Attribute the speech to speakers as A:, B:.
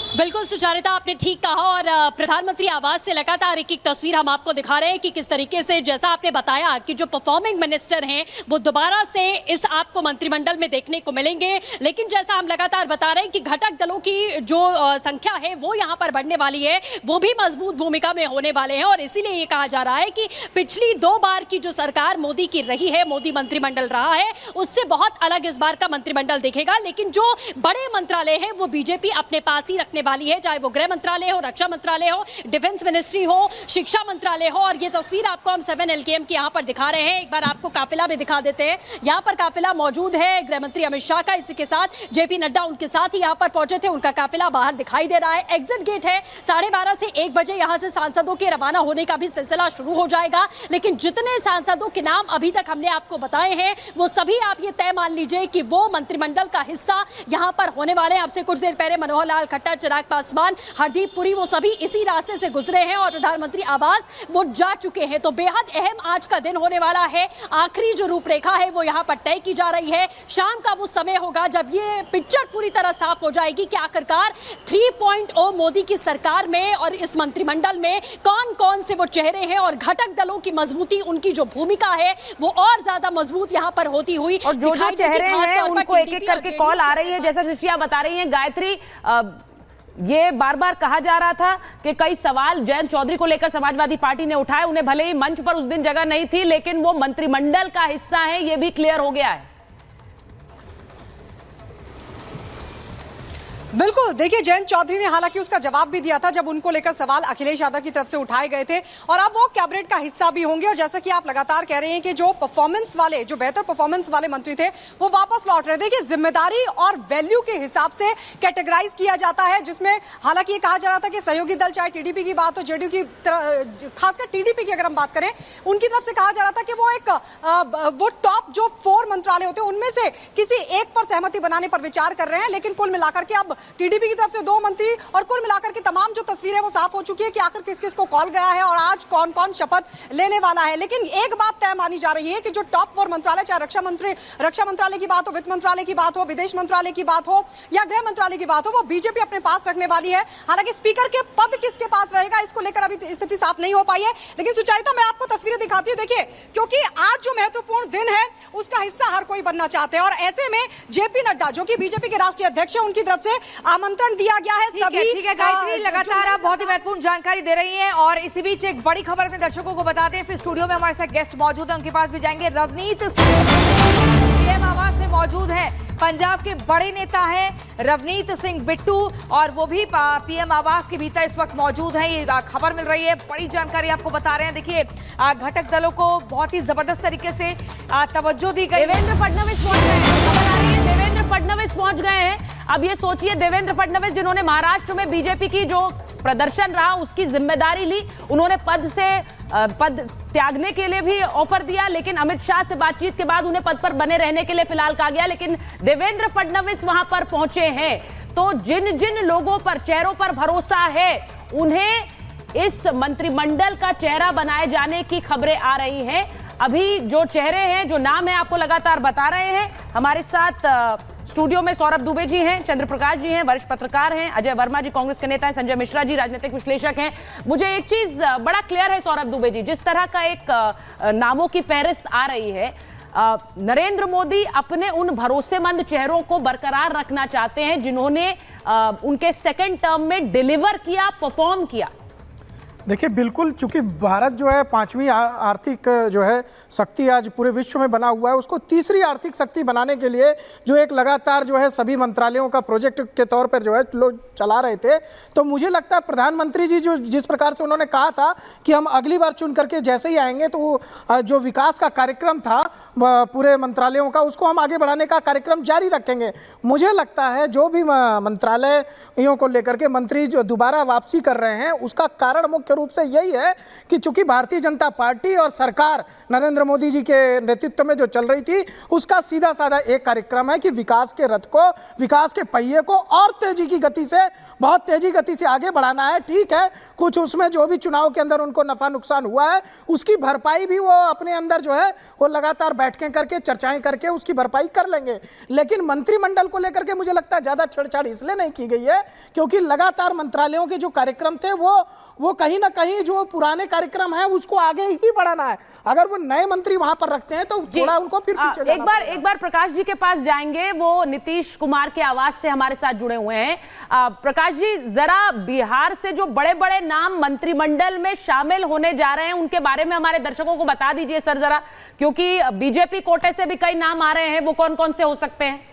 A: बिल्कुल सुचारिता, आपने ठीक कहा। और प्रधानमंत्री आवास से लगातार एक एक तस्वीर हम आपको दिखा रहे हैं कि किस तरीके से, जैसा आपने बताया कि जो परफॉर्मिंग मिनिस्टर हैं वो दोबारा से इस आपको मंत्रिमंडल में देखने को मिलेंगे। लेकिन जैसा हम लगातार बता रहे हैं कि घटक दलों की जो संख्या है वो यहाँ पर बढ़ने वाली है, वो भी मजबूत भूमिका में होने वाले हैं। और इसीलिए ये कहा जा रहा है कि पिछली 2 बार की जो सरकार मोदी की रही है, मोदी मंत्रिमंडल रहा है, उससे बहुत अलग इस बार का मंत्रिमंडल दिखेगा। लेकिन जो बड़े मंत्रालय हैं वो बीजेपी अपने पास ही रखने वाली है, चाहे वो गृह मंत्रालय हो, रक्षा मंत्रालय हो, डिफेंस मिनिस्ट्री हो, शिक्षा मंत्रालय हो। और ये तस्वीर आपको हम 7 LKM की यहाँ पर दिखा रहे हैं। एक बार आपको काफिला भी दिखा देते हैं। यहाँ पर काफिला मौजूद है गृह मंत्री अमित शाह का, इसी के साथ जेपी नड्डा उनके साथ ही यहाँ पर पहुंचे थे, उनका काफिला बाहर दिखाई दे रहा है। एग्जिट गेट है, 12:30 से 1 बजे यहाँ से सांसदों के रवाना होने का भी सिलसिला शुरू हो जाएगा। लेकिन जितने सांसदों के नाम अभी तक हमने आपको बताए हैं वो सभी आप ये तय मान लीजिए कि वो मंत्रिमंडल का हिस्सा यहाँ पर होने वाले हैं। आपसे कुछ देर पहले मनोहर लाल खट्टर, चिराग पासवान, हरदीप पुरी, वो सभी इसी रास्ते से गुजरे हैं और प्रधानमंत्री आवास वो जा चुके हैं। तो बेहद अहम आज का दिन होने वाला है। आखिरी जो रूपरेखा है वो यहाँ पर तय की जा रही है। शाम का वो समय होगा जब ये पिक्चर पूरी तरह साफ हो जाएगी कि आखिरकार 3.0 मोदी की सरकार में और इस मंत्रिमंडल में कौन कौन से वो चेहरे हैं और घटक दलों की मजबूती, उनकी जो भूमिका है वो और ज्यादा मजबूत यहाँ पर होती हुई
B: और जो चेहरे हैं उनको एक एक करके कॉल आ रही है। जैसा शिष्या बता रही है गायत्री, ये बार बार कहा जा रहा था कि कई सवाल जयंत चौधरी को लेकर समाजवादी पार्टी ने उठाए। उन्हें भले ही मंच पर उस दिन जगह नहीं थी, लेकिन वो मंत्रिमंडल का हिस्सा है, ये भी क्लियर हो गया है।
C: बिल्कुल, देखिए जयंत चौधरी ने हालांकि उसका जवाब भी दिया था जब उनको लेकर सवाल अखिलेश यादव की तरफ से उठाए गए थे, और अब वो कैबिनेट का हिस्सा भी होंगे। और जैसा कि आप लगातार कह रहे हैं कि जो परफॉर्मेंस वाले, जो बेहतर परफॉर्मेंस वाले मंत्री थे वो वापस लौट रहे। देखिए जिम्मेदारी और वैल्यू के हिसाब से कैटेगराइज किया जाता है, जिसमें हालांकि ये कहा जा रहा था कि सहयोगी दल, चाहे टीडीपी की बात हो, जेडीयू की, खासकर टीडीपी की अगर हम बात करें, उनकी तरफ से कहा जा रहा था कि वो एक वो टॉप जो 4 मंत्रालय होते हैं उनमें से किसी एक पर सहमति बनाने पर विचार कर रहे हैं। लेकिन कुल मिलाकर के अब टीडीपी की तरफ से 2 मंत्री और कुल मिलाकर के तमाम जो तस्वीरें वो साफ हो चुकी है कि आखिर किस किस को कॉल गया है और आज कौन कौन शपथ लेने वाला है। लेकिन एक बात तय मानी जा रही है कि जो टॉप 4 मंत्रालय, चाहे रक्षा मंत्रालय की बात हो, वित्त मंत्रालय की बात हो, विदेश मंत्रालय की बात हो या गृह मंत्रालय की बात हो, वो बीजेपी अपने पास रखने वाली है। हालांकि स्पीकर के पद किसके पास रहेगा इसको लेकर अभी स्थिति साफ नहीं हो पाई है। लेकिन सुचारिता, मैं आपको तस्वीरें दिखाती हूँ। देखिए, क्योंकि आज जो महत्वपूर्ण दिन है उसका हिस्सा हर कोई बनना चाहते हैं, और ऐसे में जेपी नड्डा जो कि बीजेपी के राष्ट्रीय अध्यक्ष है, उनकी तरफ से आमंत्रण दिया गया है।
B: ठीक है गायत्री, लगातार आप बहुत ही महत्वपूर्ण जानकारी दे रही हैं। और इसी बीच एक बड़ी खबर अपने दर्शकों को बताते हैं। फिर स्टूडियो में हमारे साथ गेस्ट मौजूद है, उनके पास भी जाएंगे। रवनीत सिंह पीएम आवास में मौजूद है, पंजाब के बड़े नेता हैं रवनीत सिंह बिट्टू, और वो भी पीएम आवास के भीतर इस वक्त मौजूद हैं। ये खबर मिल रही है, बड़ी जानकारी आपको बता रहे हैं। देखिए घटक दलों को बहुत ही जबरदस्त तरीके से तवज्जो दी गई। देवेंद्र फडणवीस पहुंच गए हैं, खबर आ रही है देवेंद्र फडणवीस पहुंच गए हैं। अब ये सोचिए, देवेंद्र फडणवीस जिन्होंने महाराष्ट्र में बीजेपी की जो प्रदर्शन रहा उसकी जिम्मेदारी ली, उन्होंने पद त्यागने के लिए भी ऑफर दिया, लेकिन अमित शाह से बातचीत के बाद उन्हें पद पर बने रहने के लिए फिलहाल कहा गया। लेकिन देवेंद्र फडणवीस वहां पर पहुंचे हैं, तो जिन जिन लोगों पर, चेहरों पर भरोसा है उन्हें इस मंत्रिमंडल का चेहरा बनाए जाने की खबरें आ रही हैं। अभी जो चेहरे हैं, जो नाम है, आपको लगातार बता रहे हैं। हमारे साथ स्टूडियो में सौरभ दुबे जी हैं, चंद्र प्रकाश जी हैं, वरिष्ठ पत्रकार हैं, अजय वर्मा जी कांग्रेस के नेता हैं, संजय मिश्रा जी राजनीतिक विश्लेषक हैं। मुझे एक चीज बड़ा क्लियर है सौरभ दुबे जी, जिस तरह का एक नामों की फहरिस्त आ रही है, नरेंद्र मोदी अपने उन भरोसेमंद चेहरों को बरकरार रखना चाहते हैं जिन्होंने उनके सेकेंड टर्म में डिलीवर किया, परफॉर्म किया।
D: देखिए बिल्कुल, चूंकि भारत जो है 5वीं आर्थिक जो है शक्ति आज पूरे विश्व में बना हुआ है, उसको तीसरी आर्थिक शक्ति बनाने के लिए जो एक लगातार जो है सभी मंत्रालयों का प्रोजेक्ट के तौर पर जो है लोग चला रहे थे। तो मुझे लगता है प्रधानमंत्री जी जो जिस प्रकार से उन्होंने कहा था कि हम अगली बार चुन करके जैसे ही आएंगे तो जो विकास का कार्यक्रम था पूरे मंत्रालयों का, उसको हम आगे बढ़ाने का कार्यक्रम जारी रखेंगे। मुझे लगता है जो भी मंत्रालयों को लेकर के मंत्री जो दोबारा वापसी कर रहे हैं उसका कारण मुख्य रूप से यही है कि चूंकि भारतीय जनता पार्टी और सरकार नरेंद्र मोदी जी के नेतृत्व में जो चल रही थी, उसका सीधा साधा एक कार्यक्रम है कि विकास के रथ को, विकास के पहिए को और तेजी की गति से, बहुत तेजी गति से आगे बढ़ाना है। ठीक है, कुछ उसमें जो भी चुनाव के अंदर उनको नफा नुकसान हुआ है, उसकी भरपाई भी वो अपने अंदर जो है वो लगातार बैठकें करके, चर्चाएं करके उसकी भरपाई कर लेंगे। लेकिन मंत्रिमंडल को लेकर के मुझे लगता है ज्यादा छेड़छाड़ इसलिए नहीं की गई है क्योंकि लगातार मंत्रालयों के जो कार्यक्रम थे वो कहीं ना कहीं जो पुराने कार्यक्रम है उसको आगे ही बढ़ाना है। अगर वो नए मंत्री वहां पर रखते हैं तो थोड़ा उनको फिर पीछे जाना पड़ेगा।
B: एक बार प्रकाश जी के पास जाएंगे, वो नीतीश कुमार के आवाज से हमारे साथ जुड़े हुए हैं। प्रकाश जी, जरा बिहार से जो बड़े बड़े नाम मंत्रिमंडल में शामिल होने जा रहे हैं उनके बारे में हमारे दर्शकों को बता दीजिए सर जरा, क्योंकि बीजेपी कोटे से भी कई नाम आ रहे हैं, वो कौन कौन से हो सकते हैं?